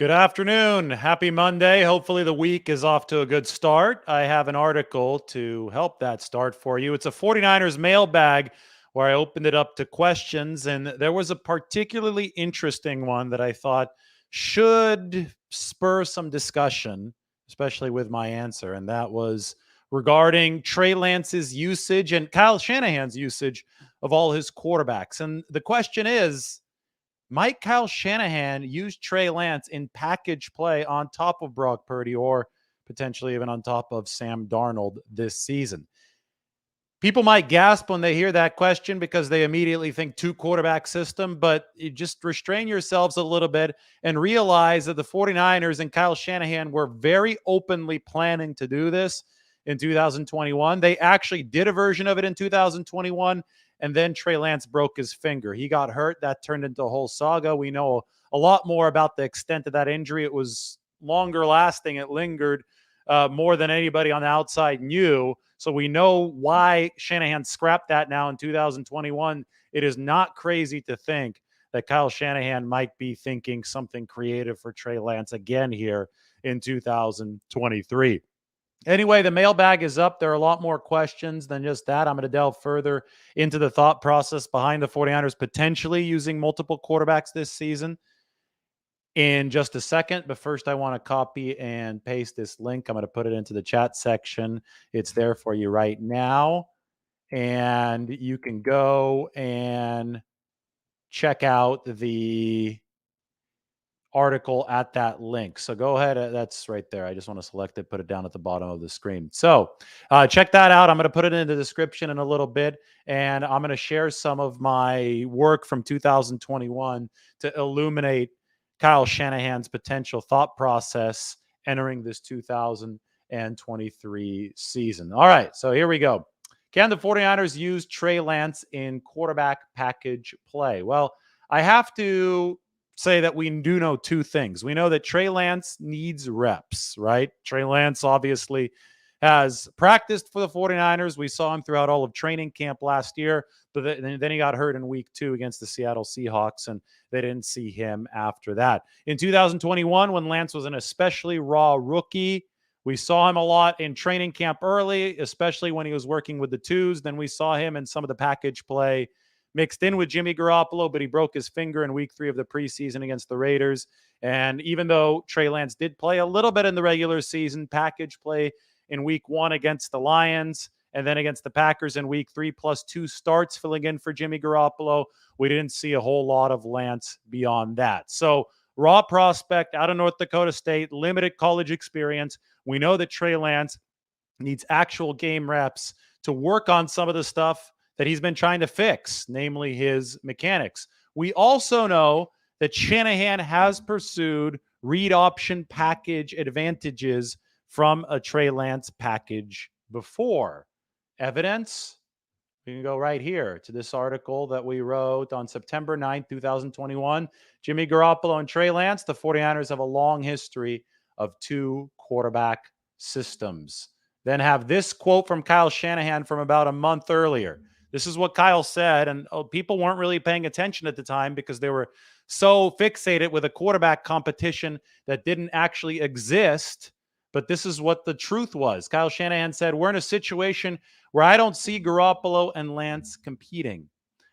Good afternoon. Happy Monday. Hopefully, the week is off to a good start. I have an article to help that start for you. It's a 49ers mailbag where I opened it up to questions, and there was a particularly interesting one that I thought should spur some discussion, especially with my answer. And that was regarding Trey Lance's usage and Kyle Shanahan's usage of all his quarterbacks. And the question is, might Kyle Shanahan use Trey Lance in package play on top of Brock Purdy or potentially even on top of Sam Darnold this season? People might gasp when they hear that question because they immediately think two quarterback system, but you just restrain yourselves a little bit and realize that the 49ers and Kyle Shanahan were very openly planning to do this in 2021. They actually did a version of it in 2021, and then Trey Lance broke his finger. He got hurt. That turned into a whole saga. We know a lot more about the extent of that injury. It was longer lasting. It lingered more than anybody on the outside knew. So we know why Shanahan scrapped that now in 2021. It is not crazy to think that Kyle Shanahan might be thinking something creative for Trey Lance again here in 2023. Anyway, the mailbag is up. There are a lot more questions than just that. I'm going to delve further into the thought process behind the 49ers potentially using multiple quarterbacks this season in just a second. But first, I want to copy and paste this link. I'm going to put it into the chat section. It's there for you right now. And you can go and check out the article at that link. So go ahead. That's right there. I just want to select it, put it down at the bottom of the screen. So check that out. I'm going to put it in the description in a little bit, and I'm going to share some of my work from 2021 to illuminate Kyle Shanahan's potential thought process entering this 2023 season. All right, so here we go. Can the 49ers use Trey Lance in quarterback package play? Well, I have to say that we do know two things. We know that Trey Lance needs reps, right? Trey Lance obviously has practiced for the 49ers. We saw him throughout all of training camp last year, but then he got hurt in week 2 against the Seattle Seahawks, and they didn't see him after that. In 2021, when Lance was an especially raw rookie, we saw him a lot in training camp early, especially when he was working with the twos. Then we saw him in some of the package play mixed in with Jimmy Garoppolo, but he broke his finger in week 3 of the preseason against the Raiders. And even though Trey Lance did play a little bit in the regular season, package play in week 1 against the Lions and then against the Packers in week 3, plus 2 starts filling in for Jimmy Garoppolo, we didn't see a whole lot of Lance beyond that. So raw prospect out of North Dakota State, limited college experience. We know that Trey Lance needs actual game reps to work on some of the stuff that he's been trying to fix, namely his mechanics. We also know that Shanahan has pursued read option package advantages from a Trey Lance package before. Evidence? We can go right here to this article that we wrote on September 9th, 2021. Jimmy Garoppolo and Trey Lance, the 49ers have a long history of 2 quarterback systems. Then have this quote from Kyle Shanahan from about a month earlier. This is what Kyle said, and people weren't really paying attention at the time because they were so fixated with a quarterback competition that didn't actually exist. But this is what the truth was. Kyle Shanahan said, we're in a situation where I don't see Garoppolo and Lance competing.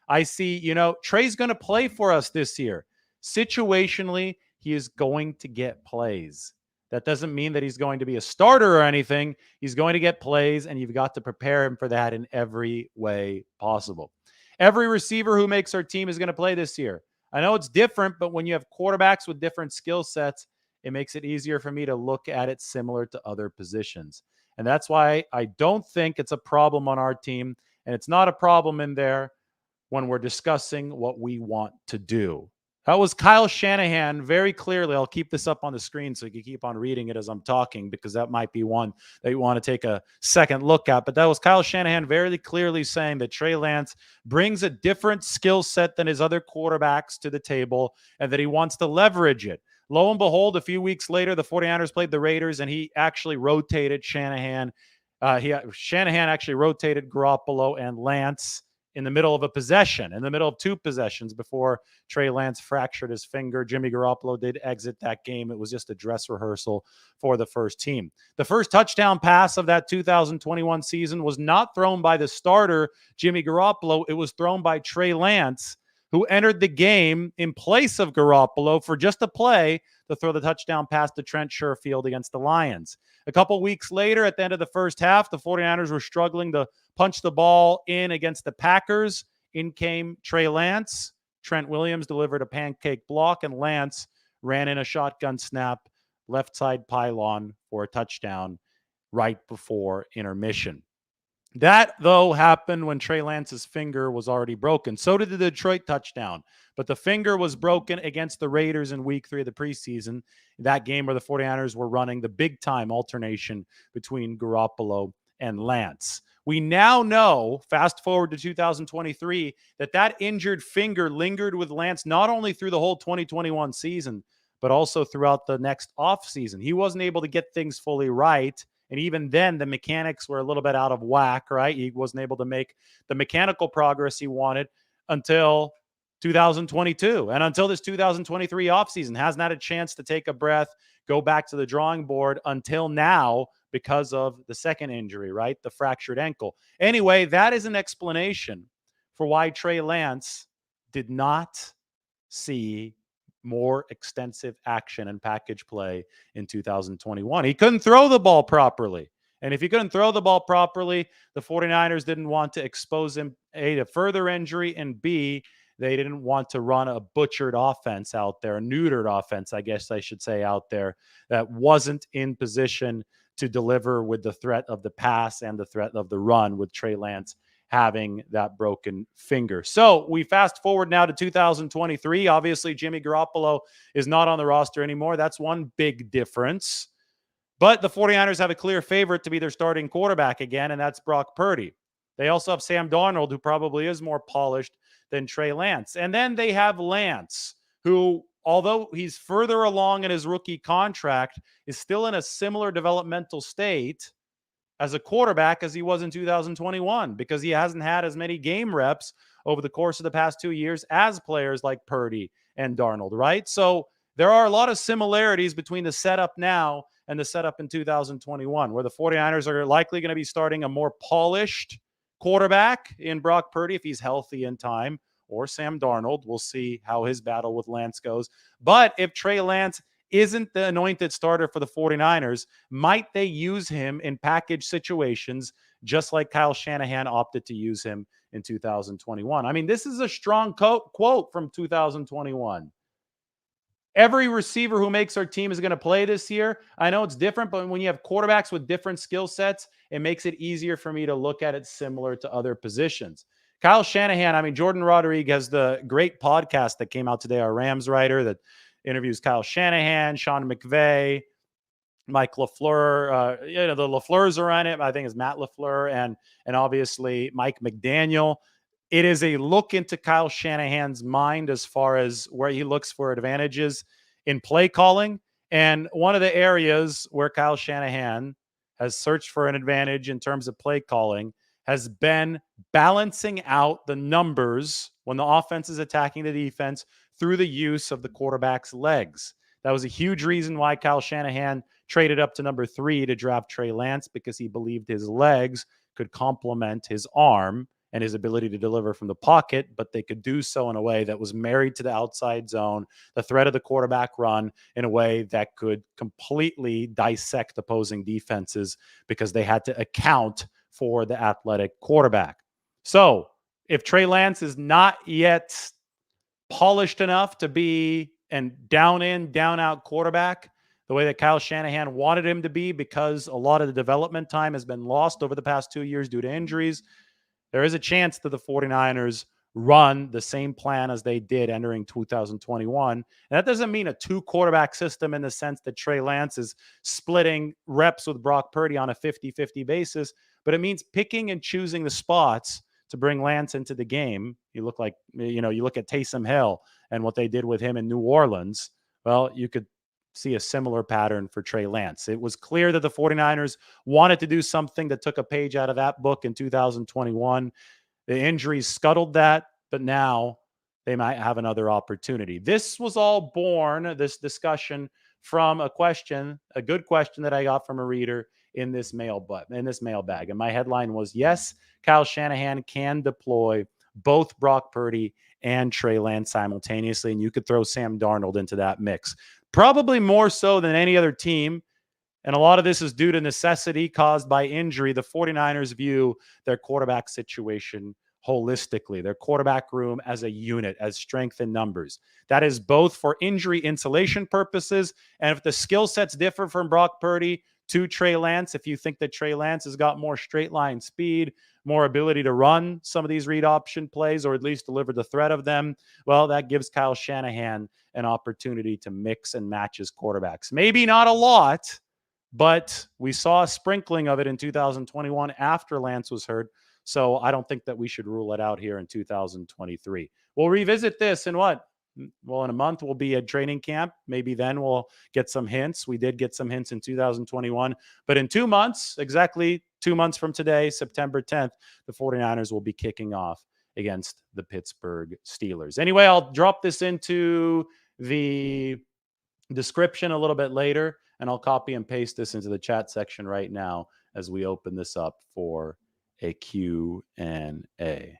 I see, Trey's going to play for us this year. Situationally, he is going to get plays. That doesn't mean that he's going to be a starter or anything. He's going to get plays, and you've got to prepare him for that in every way possible. Every receiver who makes our team is going to play this year. I know it's different, but when you have quarterbacks with different skill sets, it makes it easier for me to look at it similar to other positions. And that's why I don't think it's a problem on our team, and it's not a problem in there when we're discussing what we want to do. That was Kyle Shanahan very clearly. I'll keep this up on the screen so you can keep on reading it as I'm talking, because that might be one that you want to take a second look at. But that was Kyle Shanahan very clearly saying that Trey Lance brings a different skill set than his other quarterbacks to the table and that he wants to leverage it. Lo and behold, a few weeks later, the 49ers played the Raiders, and he actually rotated Shanahan. Shanahan actually rotated Garoppolo and Lance in the middle of a possession, in the middle of two possessions before Trey Lance fractured his finger. Jimmy Garoppolo did exit that game. It was just a dress rehearsal for the first team. The first touchdown pass of that 2021 season was not thrown by the starter, Jimmy Garoppolo. It was thrown by Trey Lance, who entered the game in place of Garoppolo for just a play to throw the touchdown pass to Trent Sherfield against the Lions. A couple weeks later, at the end of the first half, the 49ers were struggling to punch the ball in against the Packers. In came Trey Lance. Trent Williams delivered a pancake block, and Lance ran in a shotgun snap, left side pylon for a touchdown right before intermission. That, though, happened when Trey Lance's finger was already broken. So did the Detroit touchdown. But the finger was broken against the Raiders in week 3 of the preseason, that game where the 49ers were running the big-time alternation between Garoppolo and Lance. We now know, fast forward to 2023, that injured finger lingered with Lance not only through the whole 2021 season, but also throughout the next offseason. He wasn't able to get things fully right. And even then, the mechanics were a little bit out of whack, right? He wasn't able to make the mechanical progress he wanted until 2022. And until this 2023 offseason, hasn't had a chance to take a breath, go back to the drawing board until now because of the second injury, right? The fractured ankle. Anyway, that is an explanation for why Trey Lance did not see more extensive action and package play in 2021. He couldn't throw the ball properly. And if he couldn't throw the ball properly, the 49ers didn't want to expose him, A, to further injury, and B, they didn't want to run a butchered offense out there, a neutered offense, I guess I should say, out there that wasn't in position to deliver with the threat of the pass and the threat of the run with Trey Lance having that broken finger. So we fast forward now to 2023. Obviously, Jimmy Garoppolo is not on the roster anymore. That's one big difference. But the 49ers have a clear favorite to be their starting quarterback again, and that's Brock Purdy. They also have Sam Darnold, who probably is more polished than Trey Lance. And then they have Lance, who, although he's further along in his rookie contract, is still in a similar developmental state as a quarterback as he was in 2021, because he hasn't had as many game reps over the course of the past 2 years as players like Purdy and Darnold, right? So there are a lot of similarities between the setup now and the setup in 2021, where the 49ers are likely going to be starting a more polished quarterback in Brock Purdy if he's healthy in time, or Sam Darnold. We'll see how his battle with Lance goes. But if Trey Lance isn't the anointed starter for the 49ers, might they use him in package situations just like Kyle Shanahan opted to use him in 2021? I mean, this is a strong quote from 2021. Every receiver who makes our team is going to play this year. I know it's different, but when you have quarterbacks with different skill sets, it makes it easier for me to look at it similar to other positions. Kyle Shanahan, I mean, Jordan Rodriguez has the great podcast that came out today, our Rams writer that interviews Kyle Shanahan, Sean McVay, Mike LaFleur. The LaFleurs are on it. I think it's Matt LaFleur and obviously Mike McDaniel. It is a look into Kyle Shanahan's mind as far as where he looks for advantages in play calling. And one of the areas where Kyle Shanahan has searched for an advantage in terms of play calling has been balancing out the numbers when the offense is attacking the defense through the use of the quarterback's legs. That was a huge reason why Kyle Shanahan traded up to number 3 to draft Trey Lance, because he believed his legs could complement his arm and his ability to deliver from the pocket, but they could do so in a way that was married to the outside zone, the threat of the quarterback run, in a way that could completely dissect opposing defenses because they had to account for the athletic quarterback. So if Trey Lance is not yet polished enough to be an down in, down out quarterback, the way that Kyle Shanahan wanted him to be, because a lot of the development time has been lost over the past 2 years due to injuries, there is a chance that the 49ers run the same plan as they did entering 2021. And that doesn't mean a 2-quarterback system in the sense that Trey Lance is splitting reps with Brock Purdy on a 50-50 basis, but it means picking and choosing the spots to bring Lance into the game. You look at Taysom Hill and what they did with him in New Orleans. Well, you could see a similar pattern for Trey Lance. It was clear that the 49ers wanted to do something that took a page out of that book in 2021. The injuries scuttled that, but now they might have another opportunity. This was all born, this discussion, from a good question that I got from a reader in this mailbag. And my headline was, yes, Kyle Shanahan can deploy both Brock Purdy and Trey Lance simultaneously, and you could throw Sam Darnold into that mix. Probably more so than any other team. And a lot of this is due to necessity caused by injury. The 49ers view their quarterback situation holistically, their quarterback room as a unit, as strength in numbers. That is both for injury insulation purposes. And if the skill sets differ from Brock Purdy to Trey Lance, if you think that Trey Lance has got more straight line speed, more ability to run some of these read option plays, or at least deliver the threat of them, well, that gives Kyle Shanahan an opportunity to mix and match his quarterbacks. Maybe not a lot, but we saw a sprinkling of it in 2021 after Lance was hurt. So I don't think that we should rule it out here in 2023. We'll revisit this in what? Well, in a month, we'll be at training camp. Maybe then we'll get some hints. We did get some hints in 2021. But in 2 months, exactly 2 months from today, September 10th, the 49ers will be kicking off against the Pittsburgh Steelers. Anyway, I'll drop this into the description a little bit later, and I'll copy and paste this into the chat section right now as we open this up for a Q&A.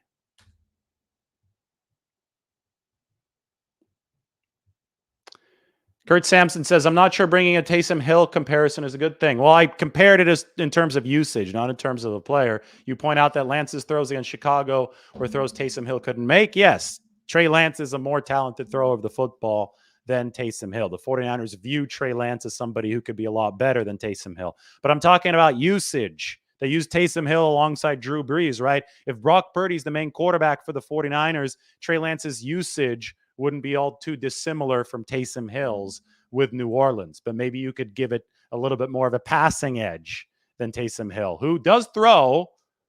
Kurt Sampson says, I'm not sure bringing a Taysom Hill comparison is a good thing. Well, I compared it as in terms of usage, not in terms of a player. You point out that Lance's throws against Chicago were throws Taysom Hill couldn't make. Yes, Trey Lance is a more talented thrower of the football than Taysom Hill. The 49ers view Trey Lance as somebody who could be a lot better than Taysom Hill. But I'm talking about usage. They use Taysom Hill alongside Drew Brees, right? If Brock Purdy's the main quarterback for the 49ers, Trey Lance's usage wouldn't be all too dissimilar from Taysom Hill's with New Orleans. But maybe you could give it a little bit more of a passing edge than Taysom Hill, who does throw,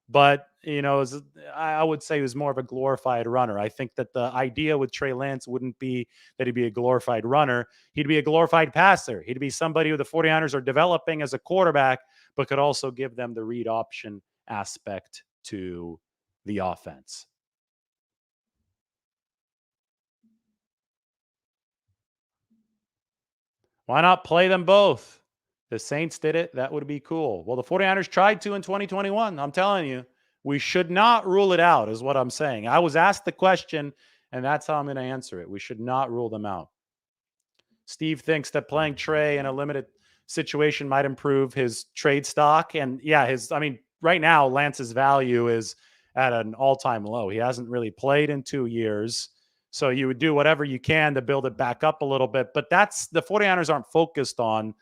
but I would say he was more of a glorified runner. I think that the idea with Trey Lance wouldn't be that he'd be a glorified runner. He'd be a glorified passer. He'd be somebody who the 49ers are developing as a quarterback, but could also give them the read option aspect to the offense. Why not play them both? The Saints did it. That would be cool. Well, the 49ers tried to in 2021. I'm telling you, we should not rule it out, is what I'm saying. I was asked the question, and that's how I'm going to answer it. We should not rule them out. Steve thinks that playing Trey in a limited situation might improve his trade stock. And yeah, right now, Lance's value is at an all-time low. He hasn't really played in 2 years. So you would do whatever you can to build it back up a little bit. But that's the 49ers aren't focused on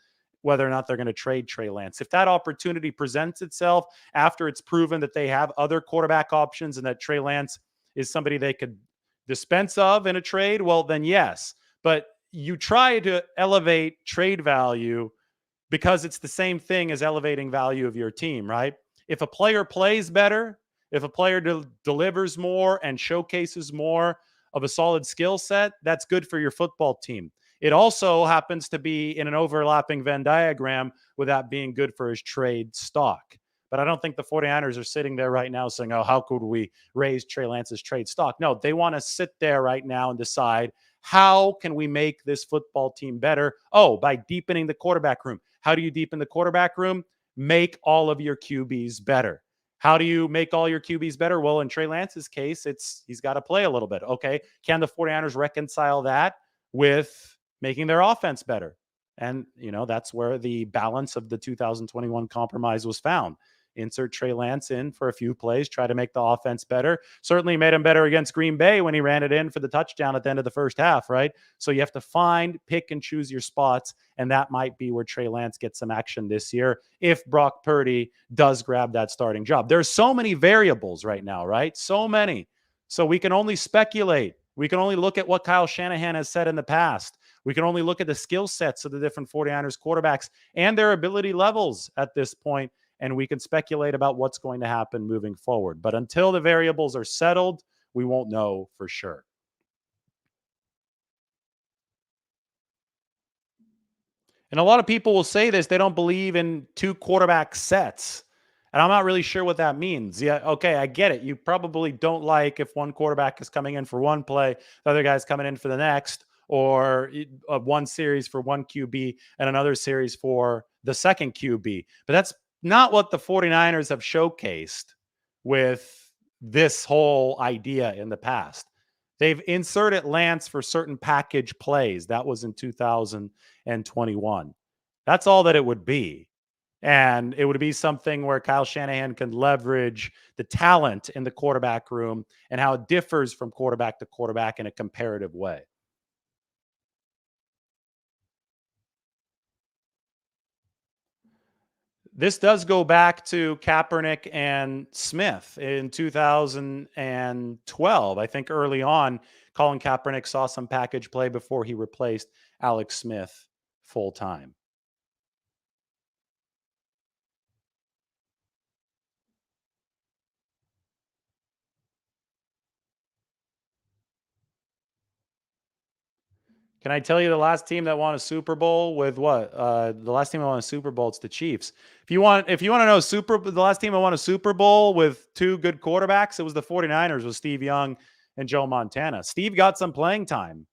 whether or not they're going to trade Trey Lance. If that opportunity presents itself after it's proven that they have other quarterback options and that Trey Lance is somebody they could dispense of in a trade, well, then yes. But you try to elevate trade value because it's the same thing as elevating value of your team, right? If a player plays better, if a player delivers more and showcases more of a solid skill set, that's good for your football team. It also happens to be in an overlapping Venn diagram with that being good for his trade stock. But I don't think the 49ers are sitting there right now saying, oh, how could we raise Trey Lance's trade stock? No, they want to sit there right now and decide, how can we make this football team better? Oh, by deepening the quarterback room. How do you deepen the quarterback room? Make all of your QBs better. How do you make all your QBs better? Well, in Trey Lance's case, he's got to play a little bit. Okay. Can the 49ers reconcile that with making their offense better? And, that's where the balance of the 2021 compromise was found. Insert Trey Lance in for a few plays, try to make the offense better. Certainly made him better against Green Bay when he ran it in for the touchdown at the end of the first half, right? So you have to pick and choose your spots, and that might be where Trey Lance gets some action this year if Brock Purdy does grab that starting job. There's so many variables right now, right? So many. So we can only speculate. We can only look at what Kyle Shanahan has said in the past. We can only look at the skill sets of the different 49ers quarterbacks and their ability levels at this point, and we can speculate about what's going to happen moving forward. But until the variables are settled, we won't know for sure. And a lot of people will say this, they don't believe in 2 quarterback sets. And I'm not really sure what that means. Yeah, okay, I get it. You probably don't like if one quarterback is coming in for one play, the other guy's coming in for the next, or one series for one QB and another series for the second QB. But that's not what the 49ers have showcased with this whole idea in the past. They've inserted Lance for certain package plays. That was in 2021. That's all that it would be. And it would be something where Kyle Shanahan can leverage the talent in the quarterback room and how it differs from quarterback to quarterback in a comparative way. This does go back to Kaepernick and Smith in 2012. I think early on, Colin Kaepernick saw some package play before he replaced Alex Smith full time. Can I tell you the last team that won a Super Bowl with what? The last team that won a Super Bowl, it's the Chiefs. If you want to know the last team that won a Super Bowl with two good quarterbacks, it was the 49ers with Steve Young and Joe Montana. Steve got some playing time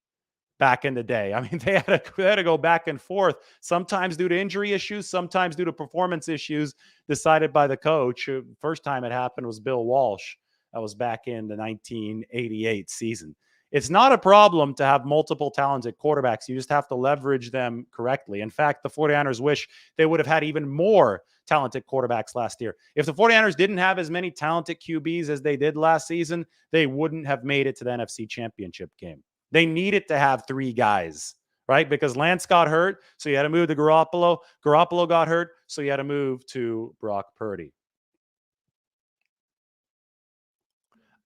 back in the day. I mean, they had to go back and forth, sometimes due to injury issues, sometimes due to performance issues decided by the coach. First time it happened was Bill Walsh. That was back in the 1988 season. It's not a problem to have multiple talented quarterbacks. You just have to leverage them correctly. In fact, the 49ers wish they would have had even more talented quarterbacks last year. If the 49ers didn't have as many talented QBs as they did last season, they wouldn't have made it to the NFC Championship game. They needed to have three guys, right? Because Lance got hurt, so you had to move to Garoppolo. Garoppolo got hurt, so you had to move to Brock Purdy.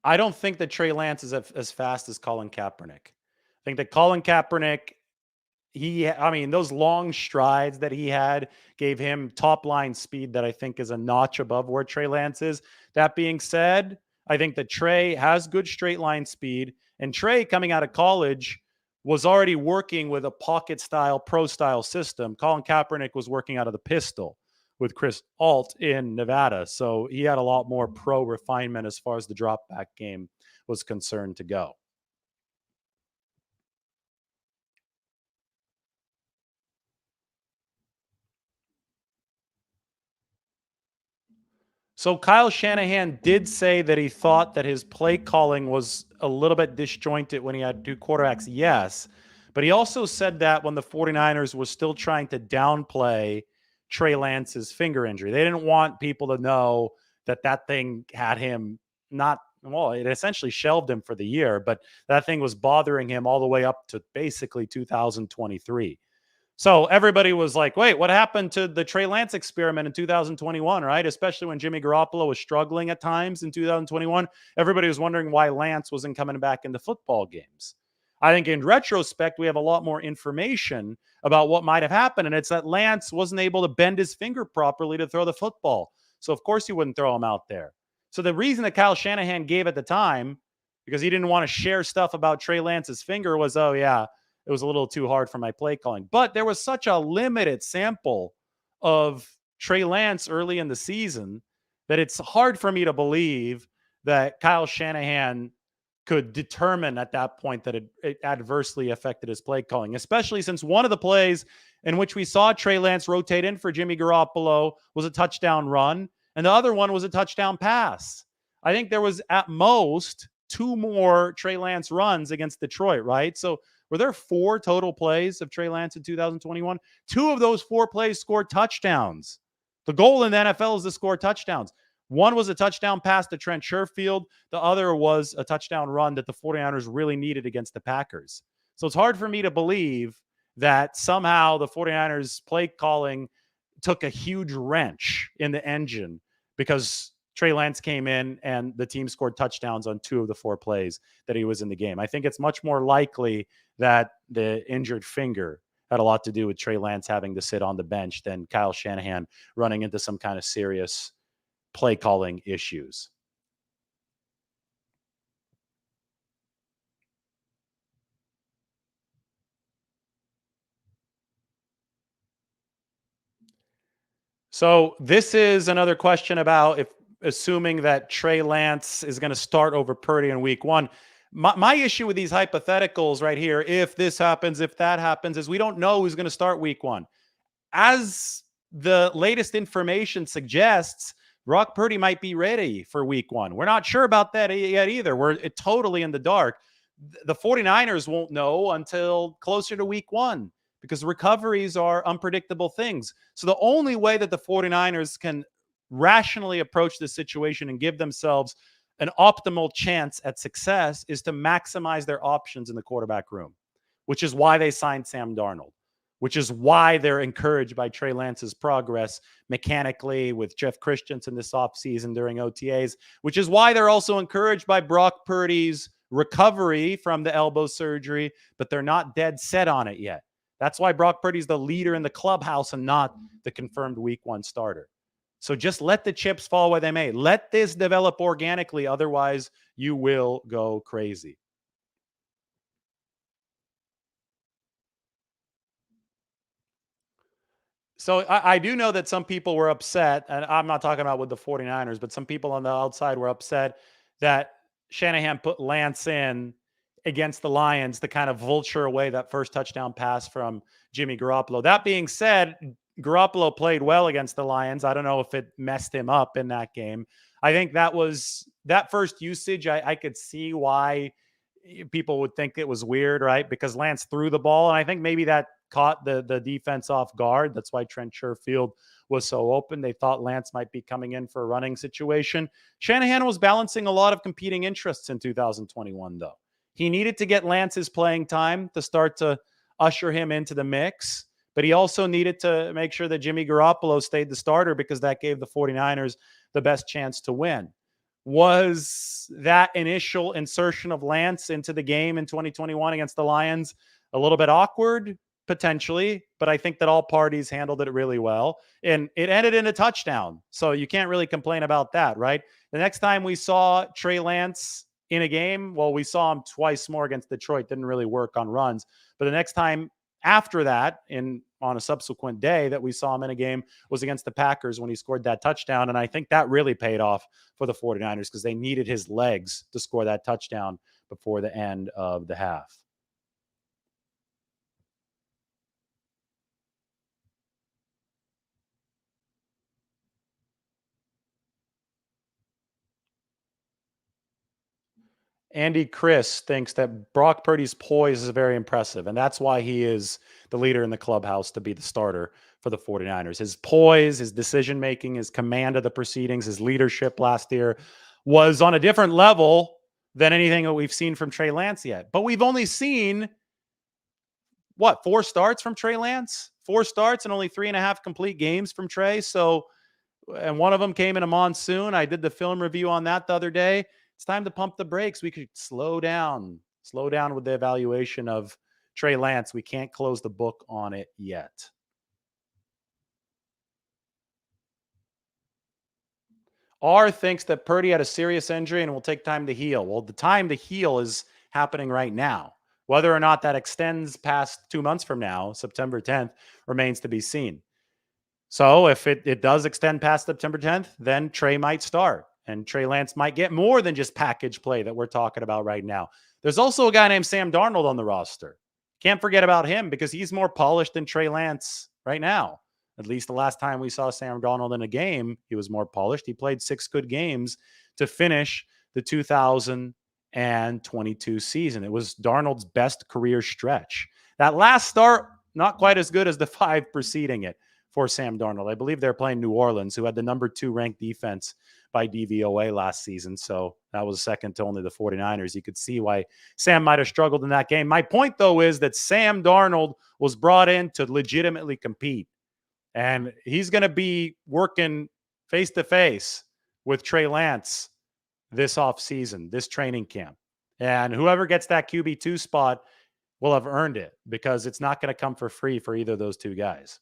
I don't think that Trey Lance is as fast as Colin Kaepernick. I think that Colin Kaepernick, I mean, those long strides that he had gave him top line speed that I think is a notch above where Trey Lance is. That being said, I think that Trey has good straight line speed, and Trey coming out of college was already working with a pocket style, pro style system. Colin Kaepernick was working out of the pistol with Chris Alt in Nevada. So he had a lot more pro refinement as far as the drop back game was concerned to go. So Kyle Shanahan did say that he thought that his play calling was a little bit disjointed when he had two quarterbacks. Yes. But he also said that when the 49ers were still trying to downplay Trey Lance's finger injury. They didn't want people to know that that thing had him not, well, it essentially shelved him for the year, but that thing was bothering him all the way up to basically 2023. So everybody was like, wait, what happened to the Trey Lance experiment in 2021, right? Especially when Jimmy Garoppolo was struggling at times in 2021. Everybody was wondering why Lance wasn't coming back into football games. I think in retrospect, we have a lot more information about what might have happened. And it's that Lance wasn't able to bend his finger properly to throw the football. So, of course, he wouldn't throw him out there. So, the reason that Kyle Shanahan gave at the time, because he didn't want to share stuff about Trey Lance's finger, was, oh, yeah, it was a little too hard for my play calling. But there was such a limited sample of Trey Lance early in the season that it's hard for me to believe that Kyle Shanahan could determine at that point that it adversely affected his play calling, especially since one of the plays in which we saw Trey Lance rotate in for Jimmy Garoppolo was a touchdown run, and the other one was a touchdown pass. I think there was at most two more Trey Lance runs against Detroit, right? So were there four total plays of Trey Lance in 2021? Two of those four plays scored touchdowns. The goal in the NFL is to score touchdowns. One was a touchdown pass to Trent Sherfield. The other was a touchdown run that the 49ers really needed against the Packers. So it's hard for me to believe that somehow the 49ers play calling took a huge wrench in the engine because Trey Lance came in and the team scored touchdowns on two of the four plays that he was in the game. I think it's much more likely that the injured finger had a lot to do with Trey Lance having to sit on the bench than Kyle Shanahan running into some kind of serious play calling issues. So this is another question about if assuming that Trey Lance is going to start over Purdy in week one. My issue with these hypotheticals right here, if this happens, if that happens, is we don't know who's going to start week one. As the latest information suggests, Brock Purdy might be ready for week one. We're not sure about that yet either. We're totally in the dark. The 49ers won't know until closer to week one because recoveries are unpredictable things. So the only way that the 49ers can rationally approach this situation and give themselves an optimal chance at success is to maximize their options in the quarterback room, which is why they signed Sam Darnold, which is why they're encouraged by Trey Lance's progress mechanically with Jeff Christensen this offseason during OTAs, which is why they're also encouraged by Brock Purdy's recovery from the elbow surgery, but they're not dead set on it yet. That's why Brock Purdy's the leader in the clubhouse and not the confirmed week one starter. So just let the chips fall where they may. Let this develop organically. Otherwise, you will go crazy. So I do know that some people were upset, and I'm not talking about with the 49ers, but some people on the outside were upset that Shanahan put Lance in against the Lions to kind of vulture away that first touchdown pass from Jimmy Garoppolo. That being said, Garoppolo played well against the Lions. I don't know if it messed him up in that game. I think that was that first usage. I could see why people would think it was weird, right? Because Lance threw the ball, and I think maybe that caught the defense off guard. That's why Trent Sherfield was so open. They thought Lance might be coming in for a running situation. Shanahan was balancing a lot of competing interests in 2021, though. He needed to get Lance's playing time to start to usher him into the mix, but he also needed to make sure that Jimmy Garoppolo stayed the starter because that gave the 49ers the best chance to win. Was that initial insertion of Lance into the game in 2021 against the Lions a little bit awkward? Potentially, but I think that all parties handled it really well. And it ended in a touchdown. So you can't really complain about that, right? The next time we saw Trey Lance in a game, well, we saw him twice more against Detroit. Didn't really work on runs. But the next time after that, on a subsequent day that we saw him in a game was against the Packers when he scored that touchdown. And I think that really paid off for the 49ers because they needed his legs to score that touchdown before the end of the half. Andy Chris thinks that Brock Purdy's poise is very impressive, and that's why he is the leader in the clubhouse to be the starter for the 49ers. His poise, his decision making, his command of the proceedings, his leadership last year was on a different level than anything that we've seen from Trey Lance yet. But we've only seen, what, 4 starts from Trey Lance? 4 starts and only 3.5 complete games from Trey. So, and one of them came in a monsoon. I did the film review on that the other day. It's time to pump the brakes. We could slow down with the evaluation of Trey Lance. We can't close the book on it yet. R thinks that Purdy had a serious injury and will take time to heal. Well, the time to heal is happening right now. Whether or not that extends past 2 months from now, September 10th, remains to be seen. So if it does extend past September 10th, then Trey might start. And Trey Lance might get more than just package play that we're talking about right now. There's also a guy named Sam Darnold on the roster. Can't forget about him because he's more polished than Trey Lance right now. At least the last time we saw Sam Darnold in a game, he was more polished. He played 6 good games to finish the 2022 season. It was Darnold's best career stretch. That last start, not quite as good as the 5 preceding it for Sam Darnold. I believe they're playing New Orleans, who had the number 2 ranked defense by DVOA last season. So that was second to only the 49ers. You could see why Sam might have struggled in that game. My point, though, is that Sam Darnold was brought in to legitimately compete. And he's going to be working face to face with Trey Lance this offseason, this training camp. And whoever gets that QB2 spot will have earned it because it's not going to come for free for either of those two guys.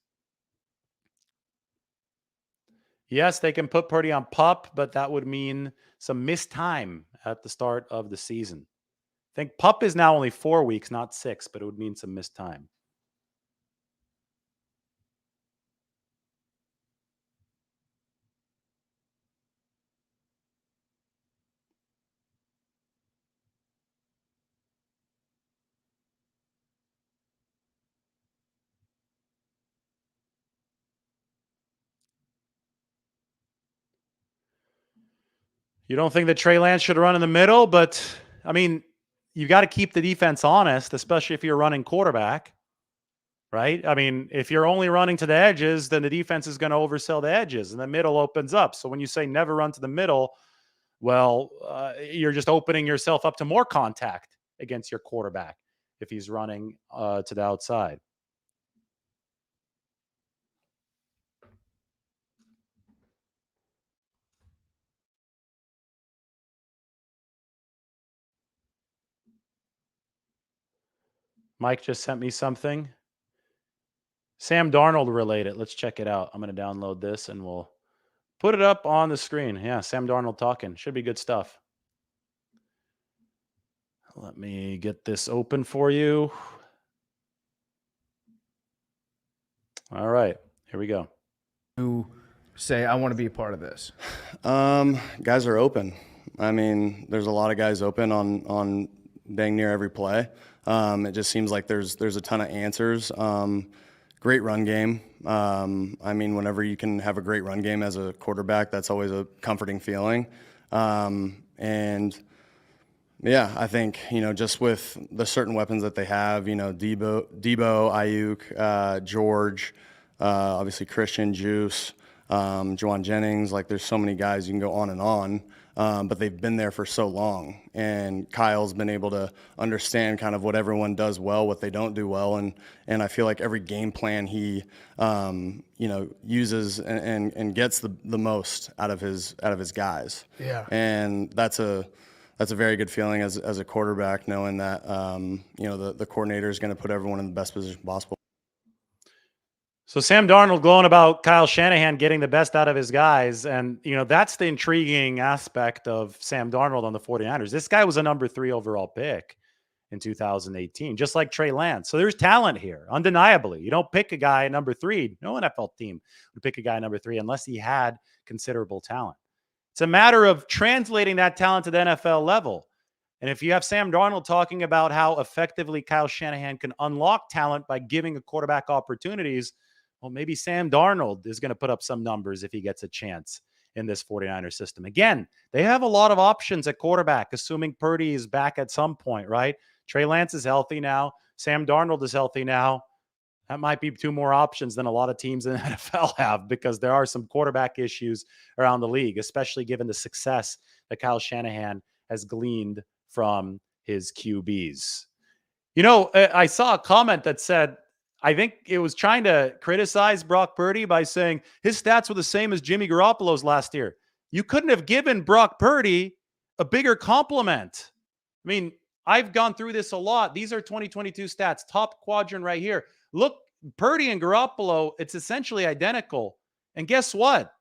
Yes, they can put Purdy on PUP, but that would mean some missed time at the start of the season. I think PUP is now only 4 weeks, not 6, but it would mean some missed time. You don't think that Trey Lance should run in the middle, but I mean, you got to keep the defense honest, especially if you're running quarterback, right? I mean, if you're only running to the edges, then the defense is going to oversell the edges and the middle opens up. So when you say never run to the middle, well, you're just opening yourself up to more contact against your quarterback if he's running to the outside. Mike just sent me something. Sam Darnold related. Let's check it out. I'm going to download this and we'll put it up on the screen. Yeah, Sam Darnold talking. Should be good stuff. Let me get this open for you. All right, here we go. Who say, I want to be a part of this? Guys are open. I mean, there's a lot of guys open on dang near every play. It just seems like there's a ton of answers. Great run game. I mean, whenever you can have a great run game as a quarterback, that's always a comforting feeling. And yeah, I think, just with the certain weapons that they have, Debo, Ayuk, George, obviously Christian, Juice, Juwan Jennings, like there's so many guys you can go on and on, but they've been there for so long. And Kyle's been able to understand kind of what everyone does well, what they don't do well. And I feel like every game plan he, uses and gets the most out of his guys. Yeah. And that's a very good feeling as a quarterback, knowing that, the coordinator is going to put everyone in the best position possible. So Sam Darnold glowing about Kyle Shanahan getting the best out of his guys. And, that's the intriguing aspect of Sam Darnold on the 49ers. This guy was a number 3 overall pick in 2018, just like Trey Lance. So there's talent here, undeniably. You don't pick a guy at number 3. No NFL team would pick a guy at number 3 unless he had considerable talent. It's a matter of translating that talent to the NFL level. And if you have Sam Darnold talking about how effectively Kyle Shanahan can unlock talent by giving a quarterback opportunities, well, maybe Sam Darnold is going to put up some numbers if he gets a chance in this 49er system. Again, they have a lot of options at quarterback, assuming Purdy is back at some point, right? Trey Lance is healthy now. Sam Darnold is healthy now. That might be 2 more options than a lot of teams in the NFL have, because there are some quarterback issues around the league, especially given the success that Kyle Shanahan has gleaned from his QBs. I saw a comment that said, I think it was trying to criticize Brock Purdy by saying his stats were the same as Jimmy Garoppolo's last year. You couldn't have given Brock Purdy a bigger compliment. I mean, I've gone through this a lot. These are 2022 stats, top quadrant right here. Look, Purdy and Garoppolo, it's essentially identical. And guess what?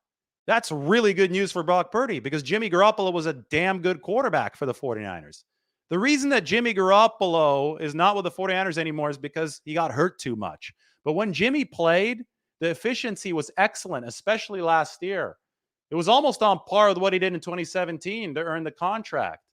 That's really good news for Brock Purdy, because Jimmy Garoppolo was a damn good quarterback for the 49ers. The reason that Jimmy Garoppolo is not with the 49ers anymore is because he got hurt too much. But when Jimmy played, the efficiency was excellent, especially last year. It was almost on par with what he did in 2017 to earn the contract.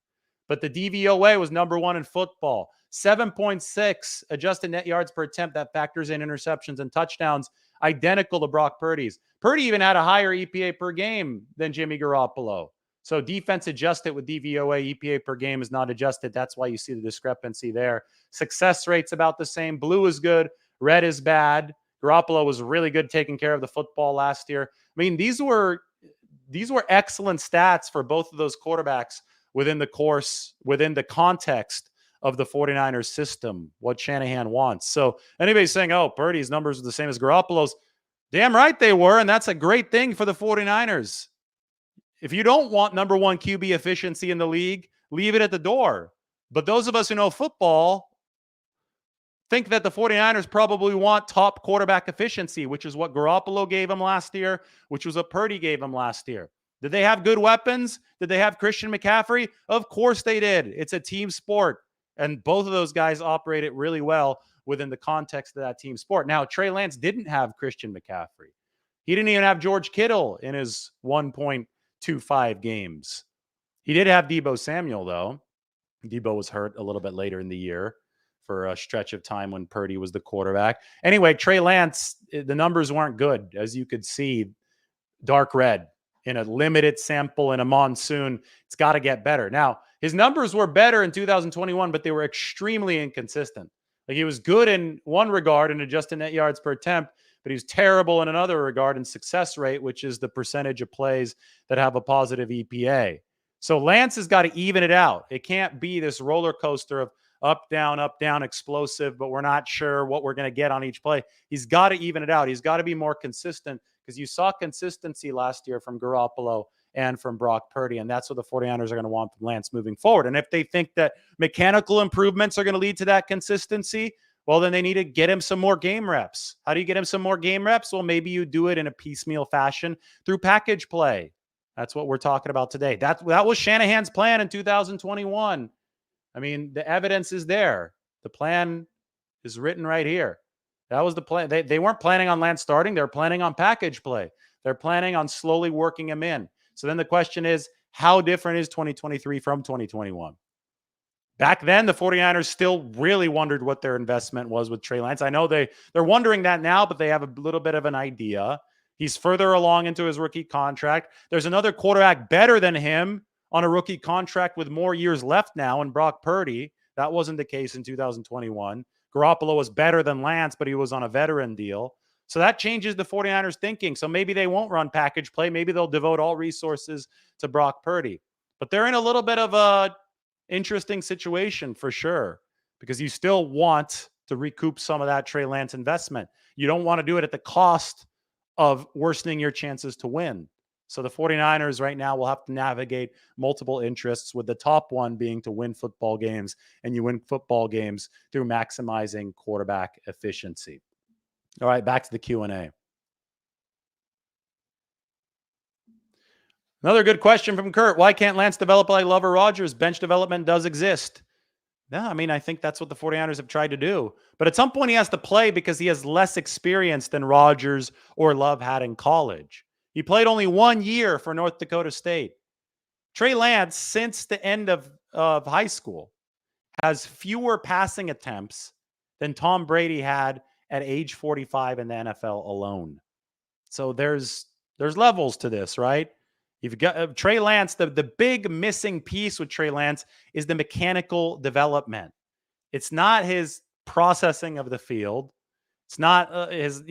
But the DVOA was number 1 in football. 7.6 adjusted net yards per attempt. That factors in interceptions and touchdowns, identical to Brock Purdy's. Purdy even had a higher EPA per game than Jimmy Garoppolo. So defense adjusted with DVOA, EPA per game is not adjusted. That's why you see the discrepancy there. Success rate's about the same. Blue is good. Red is bad. Garoppolo was really good taking care of the football last year. I mean, these were excellent stats for both of those quarterbacks within the context of the 49ers system, what Shanahan wants. So anybody saying, oh, Purdy's numbers are the same as Garoppolo's, damn right they were, and that's a great thing for the 49ers. If you don't want number 1 QB efficiency in the league, leave it at the door. But those of us who know football think that the 49ers probably want top quarterback efficiency, which is what Garoppolo gave them last year, which was what Purdy gave them last year. Did they have good weapons? Did they have Christian McCaffrey? Of course they did. It's a team sport. And both of those guys operated really well within the context of that team sport. Now, Trey Lance didn't have Christian McCaffrey. He didn't even have George Kittle in his 1.25 games. He did have Deebo Samuel, though. Deebo was hurt a little bit later in the year for a stretch of time when Purdy was the quarterback. Anyway, Trey Lance, the numbers weren't good. As you could see, dark red in a limited sample in a monsoon. It's got to get better. Now, his numbers were better in 2021, but they were extremely inconsistent. Like, he was good in one regard in adjusted net yards per attempt, but he was terrible in another regard in success rate, which is the percentage of plays that have a positive EPA. So Lance has got to even it out. It can't be this roller coaster of up, down, explosive, but we're not sure what we're going to get on each play. He's got to even it out. He's got to be more consistent, because you saw consistency last year from Garoppolo and from Brock Purdy, and that's what the 49ers are going to want from Lance moving forward. And if they think that mechanical improvements are going to lead to that consistency, well, then they need to get him some more game reps. How do you get him some more game reps? Well, maybe you do it in a piecemeal fashion through package play. That's what we're talking about today. That was Shanahan's plan in 2021. I mean, the evidence is there. The plan is written right here. That was the plan. They weren't planning on Lance starting. They're planning on package play. They're planning on slowly working him in. So then the question is, how different is 2023 from 2021? Back then, the 49ers still really wondered what their investment was with Trey Lance. I know they're wondering that now, but they have a little bit of an idea. He's further along into his rookie contract. There's another quarterback better than him on a rookie contract with more years left now in Brock Purdy. That wasn't the case in 2021. Garoppolo was better than Lance, but he was on a veteran deal. So that changes the 49ers thinking. So maybe they won't run package play. Maybe they'll devote all resources to Brock Purdy. But they're in a little bit of a interesting situation for sure, because you still want to recoup some of that Trey Lance investment. You don't want to do it at the cost of worsening your chances to win. So the 49ers right now will have to navigate multiple interests, with the top one being to win football games, and you win football games through maximizing quarterback efficiency. All right, back to the Q&A. Another good question from Kurt. Why can't Lance develop like Love or Rodgers? Bench development does exist. No, I mean, I think that's what the 49ers have tried to do. But at some point, he has to play because he has less experience than Rodgers or Love had in college. He played only 1 year for North Dakota State. Trey Lance, since the end of high school, has fewer passing attempts than Tom Brady had at age 45 in the NFL alone. So there's levels to this, right? You've got Trey Lance. The big missing piece with Trey Lance is the mechanical development. It's not his processing of the field. It's not his,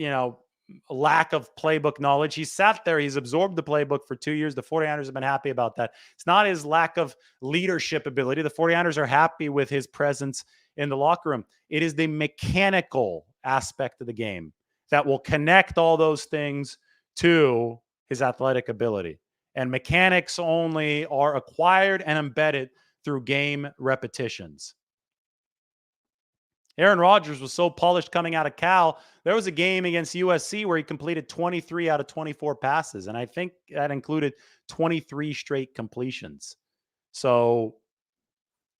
lack of playbook knowledge. He sat there. He's absorbed the playbook for 2 years. The 49ers have been happy about that. It's not his lack of leadership ability. The 49ers are happy with his presence in the locker room. It is the mechanical aspect of the game that will connect all those things to his athletic ability. And mechanics only are acquired and embedded through game repetitions. Aaron Rodgers was so polished coming out of Cal. There was a game against USC where he completed 23 out of 24 passes, and I think that included 23 straight completions. So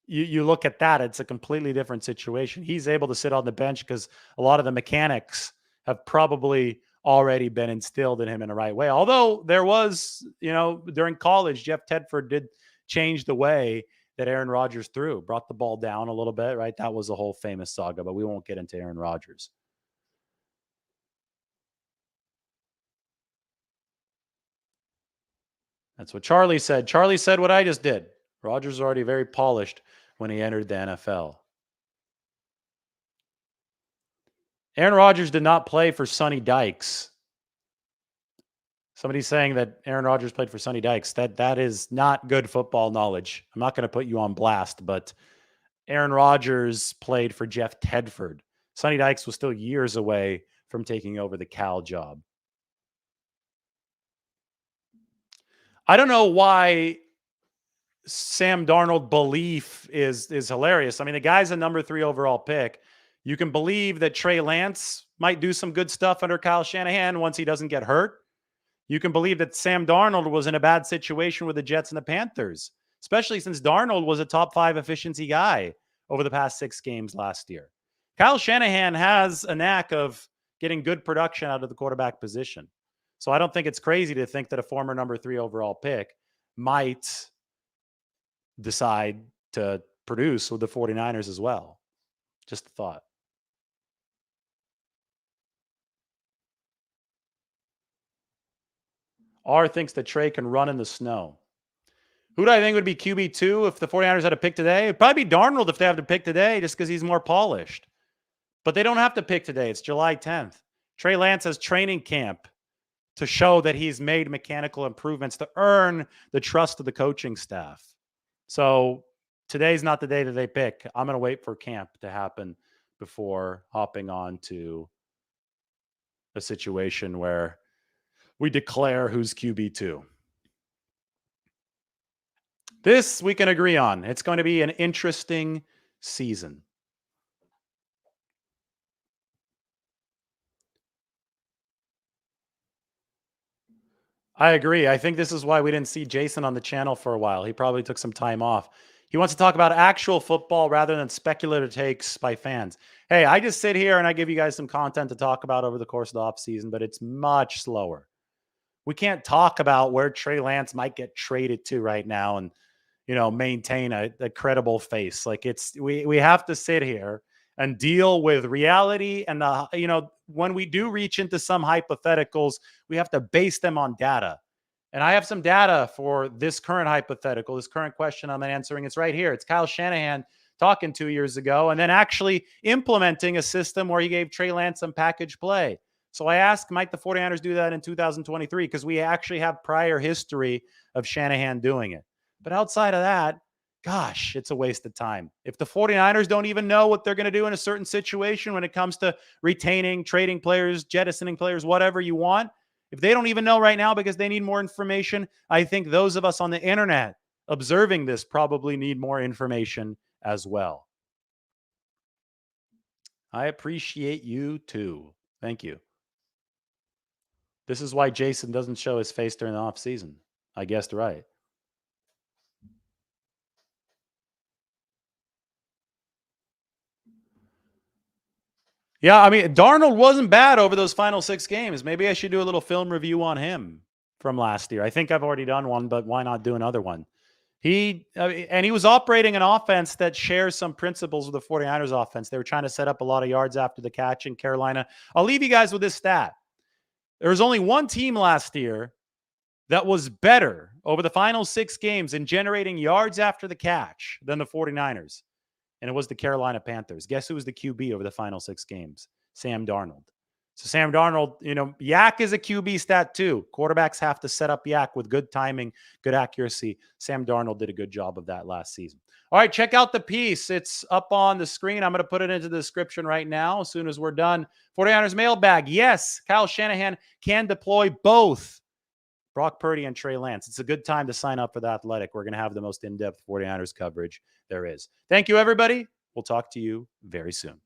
you look at that, it's a completely different situation. He's able to sit on the bench because a lot of the mechanics have probably already been instilled in him in the right way. Although there was, during college, Jeff Tedford did change the way that Aaron Rodgers threw, brought the ball down a little bit, right? That was a whole famous saga, but we won't get into Aaron Rodgers. That's what Charlie said. Charlie said what I just did. Rodgers was already very polished when he entered the NFL. Aaron Rodgers did not play for Sonny Dykes. Somebody's saying that Aaron Rodgers played for Sonny Dykes. That is not good football knowledge. I'm not going to put you on blast, but Aaron Rodgers played for Jeff Tedford. Sonny Dykes was still years away from taking over the Cal job. I don't know why Sam Darnold belief is hilarious. I mean, the guy's a number 3 overall pick. You can believe that Trey Lance might do some good stuff under Kyle Shanahan once he doesn't get hurt. You can believe that Sam Darnold was in a bad situation with the Jets and the Panthers, especially since Darnold was a top 5 efficiency guy over the past 6 games last year. Kyle Shanahan has a knack of getting good production out of the quarterback position. So I don't think it's crazy to think that a former number 3 overall pick might decide to produce with the 49ers as well. Just a thought. R thinks that Trey can run in the snow. Who do I think would be QB2 if the 49ers had a pick today? It'd probably be Darnold if they have to pick today, just because he's more polished. But they don't have to pick today. It's July 10th. Trey Lance has training camp to show that he's made mechanical improvements to earn the trust of the coaching staff. So today's not the day that they pick. I'm going to wait for camp to happen before hopping on to a situation where we declare who's QB2. This we can agree on. It's going to be an interesting season. I agree. I think this is why we didn't see Jason on the channel for a while. He probably took some time off. He wants to talk about actual football rather than speculative takes by fans. Hey, I just sit here and I give you guys some content to talk about over the course of the offseason, but it's much slower. We can't talk about where Trey Lance might get traded to right now and, maintain a credible face. Like we have to sit here and deal with reality. And, when we do reach into some hypotheticals, we have to base them on data. And I have some data for this current hypothetical, this current question I'm answering. It's right here. It's Kyle Shanahan talking 2 years ago and then actually implementing a system where he gave Trey Lance some package play. So I asked, might the 49ers do that in 2023? Because we actually have prior history of Shanahan doing it. But outside of that, gosh, it's a waste of time. If the 49ers don't even know what they're going to do in a certain situation when it comes to retaining, trading players, jettisoning players, whatever you want, if they don't even know right now because they need more information, I think those of us on the internet observing this probably need more information as well. I appreciate you too. Thank you. This is why Jason doesn't show his face during the off season. I guessed right. Yeah, I mean, Darnold wasn't bad over those final 6 games. Maybe I should do a little film review on him from last year. I think I've already done one, but why not do another one? He was operating an offense that shares some principles with the 49ers offense. They were trying to set up a lot of yards after the catch in Carolina. I'll leave you guys with this stat. There was only one team last year that was better over the final 6 games in generating yards after the catch than the 49ers. And it was the Carolina Panthers. Guess who was the QB over the final 6 games? Sam Darnold. So Sam Darnold, Yak is a QB stat too. Quarterbacks have to set up Yak with good timing, good accuracy. Sam Darnold did a good job of that last season. All right, check out the piece. It's up on the screen. I'm going to put it into the description right now as soon as we're done. 49ers mailbag. Yes, Kyle Shanahan can deploy both Brock Purdy and Trey Lance. It's a good time to sign up for The Athletic. We're going to have the most in-depth 49ers coverage there is. Thank you, everybody. We'll talk to you very soon.